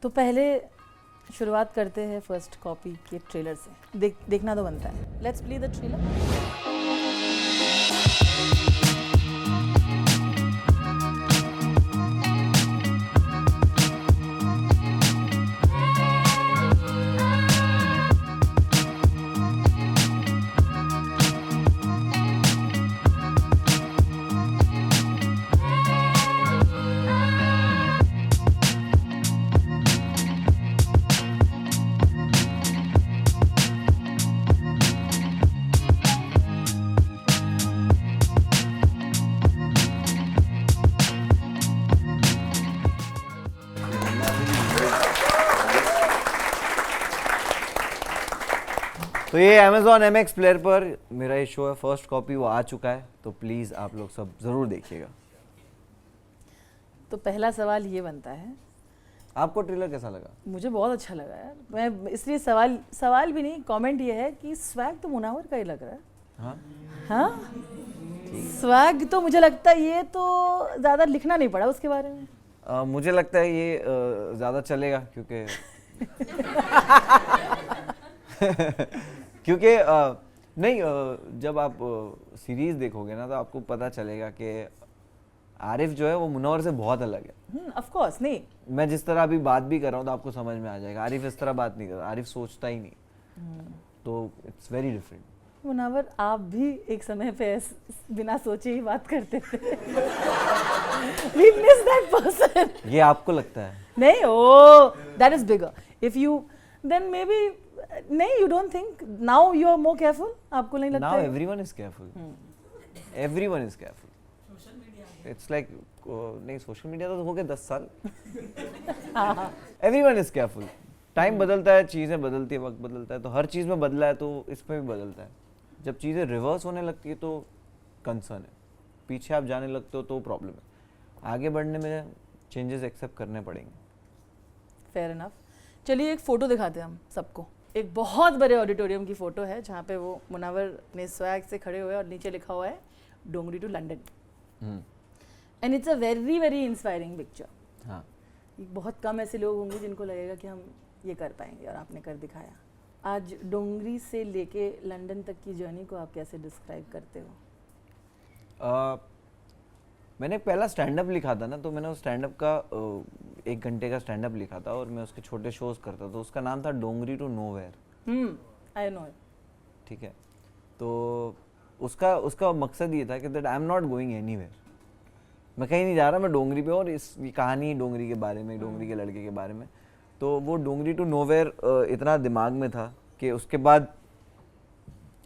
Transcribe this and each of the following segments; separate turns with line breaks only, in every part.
तो पहले शुरुआत करते हैं फर्स्ट कॉपी के ट्रेलर से। देखना तो बनता है। Let's play the trailer.
तो ये Amazon MX प्लेयर पर मेरा ये शो है फर्स्ट कॉपी, वो आ चुका है, तो प्लीज़ आप लोग सब ज़रूर देखिएगा।
तो पहला सवाल ये बनता है,
आपको ट्रेलर कैसा लगा?
मुझे बहुत अच्छा लगा यार। मैं इसलिए सवाल भी नहीं, कमेंट ये है कि स्वैग तो मुनावर का ही लग रहा है।
हाँ
हाँ, स्वैग तो मुझे लगता है ये तो ज़्यादा लिखना नहीं पड़ा उसके बारे में।
मुझे लगता है ये ज़्यादा चलेगा क्योंकि क्योंकि नहीं, जब आप सीरीज देखोगे ना तो आपको पता चलेगा कि आरिफ जो है वो मुनव्वर से बहुत अलग है।
ऑफ कोर्स नहीं,
मैं जिस तरह अभी बात भी कर रहा हूँ तो आपको समझ में आ जाएगा। आरिफ इस तरह बात नहीं करता, आरिफ सोचता ही नहीं, तो इट्स वेरी डिफरेंट।
मुनव्वर आप भी एक समय पे बिना सोचे ही बात करते थे। We miss that person.
ये आपको लगता है?
नहीं, oh, that is bigger. If you, then maybe, नहीं, you don't think now you are more careful? आपको नहीं लगता?
Now everyone is careful. Everyone is careful. It's like नहीं, सोशल मीडिया तो हो गए 10 साल। Everyone is careful. टाइम बदलता है, चीज़ें बदलती है, वक्त बदलता है, तो हर चीज़ में बदला है तो इसमें भी बदलता है। जब चीज़ें रिवर्स होने लगती है तो कंसर्न है, पीछे आप जाने लगते हो तो प्रॉब्लम है। आगे बढ़ने में चेंजेस एक्सेप्ट करने पड़ेंगे।
Fair enough. चलिए एक फ़ोटो दिखाते हैं हम सबको। एक बहुत बड़े ऑडिटोरियम की फ़ोटो है जहाँ पे वो मुनव्वर अपने स्वैग से खड़े हुए और नीचे लिखा हुआ है Dongri to London. And it's a very very inspiring picture.
हाँ,
बहुत कम ऐसे लोग होंगे जिनको लगेगा कि हम ये कर पाएंगे, और आपने कर दिखाया। आज डोंगरी से लेके लंदन तक की जर्नी को आप कैसे डिस्क्राइब करते हो?
मैंने पहला स्टैंड अप लिखा था ना, तो मैंने उस स्टैंड अप का 1 घंटे का स्टैंड अप लिखा था और मैं उसके छोटे शोज करता था। उसका नाम था डोंगरी टू नोवेयर।
I know.
ठीक है, तो उसका मकसद ये था कि that I am not going anywhere, मैं कहीं नहीं जा रहा, मैं डोंगरी पे, और ये कहानी डोंगरी के बारे में, डोंगरी के लड़के के बारे में। तो वो डोंगरी टू नोवेयर इतना दिमाग में था कि उसके बाद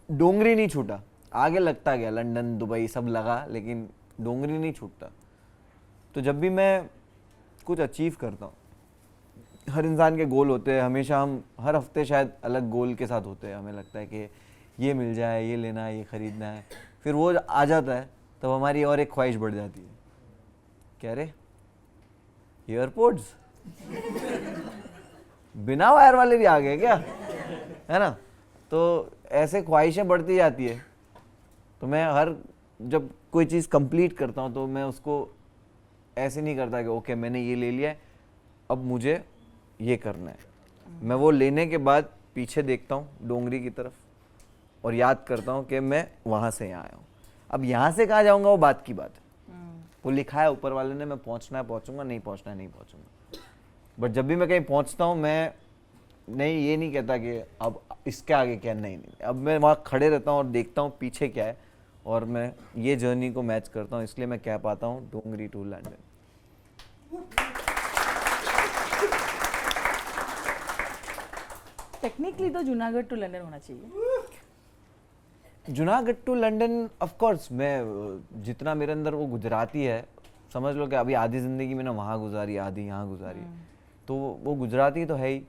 डोंगरी नहीं छूटा, आगे लगता गया, लंदन दुबई सब लगा, लेकिन डोंगरी नहीं छूटता। तो जब भी मैं कुछ अचीव करता हूँ, हर इंसान के गोल होते हैं, हमेशा हम हर हफ्ते शायद अलग गोल के साथ होते हैं। हमें लगता है कि ये मिल जाए, ये लेना है, ये ख़रीदना है, फिर वो आ जाता है तब हमारी और एक ख्वाहिश बढ़ जाती है, क्या रे एयरपोर्ट्स बिना वायर वाले भी आ गए क्या, है ना। तो ऐसे ख्वाहिशें बढ़ती जाती है। तो मैं जब कोई चीज़ कंप्लीट करता हूँ तो मैं उसको ऐसे नहीं करता कि ओके मैंने ये ले लिया है, अब मुझे ये करना है। मैं वो लेने के बाद पीछे देखता हूँ डोंगरी की तरफ और याद करता हूँ कि मैं वहाँ से यहाँ आया हूँ। अब यहाँ से कहाँ जाऊँगा वो बात की बात है, वो लिखा है ऊपर वाले ने, मैं पहुँचना है पहुँचूंगा, नहीं पहुँचना है नहीं पहुँचूंगा। बट जब भी मैं कहीं पहुँचता हूँ, मैं नहीं ये नहीं कहता कि अब इसके आगे क्या, नहीं, अब मैं वहाँ खड़े रहता हूँ और देखता हूँ पीछे क्या है, और मैं ये जर्नी को मैच करता हूँ, इसलिए मैं कह पाता हूँ डोंगरी टू लंदन।
टेक्निकली तो जूनागढ़ टू लंदन होना चाहिए।
Junagadh to London of course, मैं जितना मेरे अंदर वो गुजराती है, समझ लो कि अभी आधी ज़िंदगी मैंने वहाँ गुजारी, आधी यहाँ गुजारी, तो वो गुजराती तो है ही।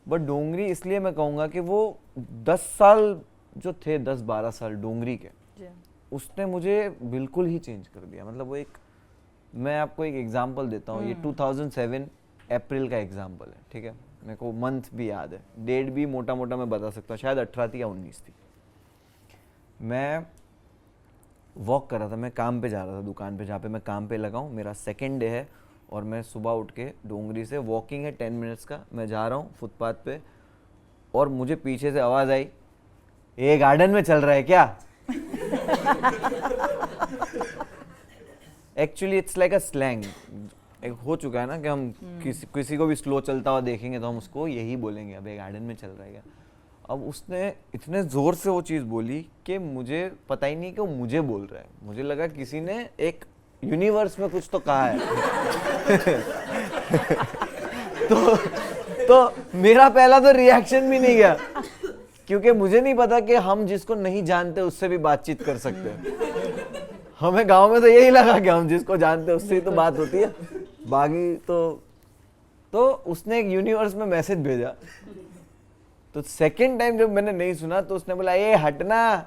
बट डोंगरी इसलिए मैं कहूँगा कि वो 10 साल जो थे, 10-12 साल डोंगरी के, उसने मुझे बिल्कुल ही चेंज कर दिया। मतलब वो मैं आपको एक एग्जांपल देता हूँ। ये 2007 अप्रैल का एग्जांपल है, ठीक है। मेरे को मंथ भी याद है, डेट भी मोटा मोटा मैं बता सकता हूँ, शायद 18 थी या 19 थी। मैं वॉक कर रहा था, मैं काम पे जा रहा था, दुकान पे जहाँ पे मैं काम पे लगा हूँ, मेरा सेकेंड डे है, और मैं सुबह उठ के डोंगरी से, वॉकिंग है 10 मिनट्स का, मैं जा रहा हूँ फुटपाथ पे और मुझे पीछे से आवाज़ आई, ये गार्डन में चल रहा है क्या? Actually it's like a slang, एक हो चुका है ना कि हम किसी को भी स्लो चलता हुआ देखेंगे तो हम उसको यही बोलेंगे, अब ये गार्डन में चल रहा है क्या? अब उसने इतने ज़ोर से वो चीज़ बोली कि मुझे पता ही नहीं कि वो मुझे बोल रहा है, मुझे लगा किसी ने एक यूनिवर्स में कुछ तो कहा है। तो मेरा पहला तो रिएक्शन भी नहीं गया, क्योंकि मुझे नहीं पता कि हम जिसको नहीं जानते उससे भी बातचीत कर सकते हैं। हमें गांव में तो यही लगा कि हम जिसको जानते हैं उससे ही तो बात होती है, बाकी तो उसने एक यूनिवर्स में मैसेज भेजा। तो सेकंड टाइम जब मैंने नहीं सुना तो उसने बोला ये हटना,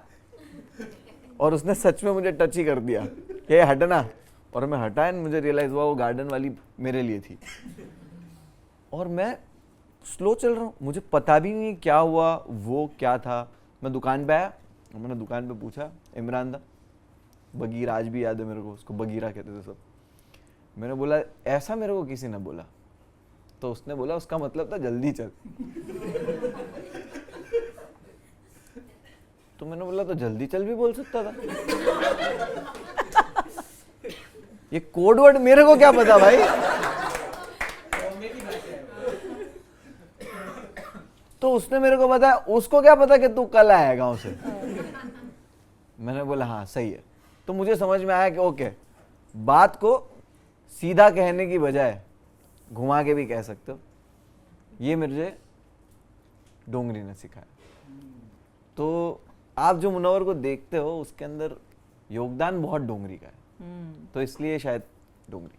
और उसने सच में मुझे टच ही कर दिया, ये हटना, और मैं हटा एंड मुझे रियलाइज हुआ वो गार्डन वाली मेरे लिए थी। और मैं स्लो चल रहा हूँ, मुझे पता भी नहीं क्या हुआ, वो क्या था। मैं दुकान पे आया, मैंने दुकान पे पूछा, इमरान था, बगीरा आज भी याद है मेरे को, उसको बगीरा कहते थे सब। मैंने बोला ऐसा मेरे को किसी ने बोला, तो उसने बोला उसका मतलब था जल्दी चल। तो मैंने बोला तो जल्दी चल भी बोल सकता था, ये कोड वर्ड मेरे को क्या पता भाई। तो उसने मेरे को बताया, उसको क्या पता कि तू कल आया गांव से। मैंने बोला हाँ सही है। तो मुझे समझ में आया कि ओके, बात को सीधा कहने की बजाय घुमा के भी कह सकते हो, ये मुझे डोंगरी ने सिखाया। तो आप जो मुनव्वर को देखते हो उसके अंदर योगदान बहुत डोंगरी का है, तो इसलिए शायद डोंगरी।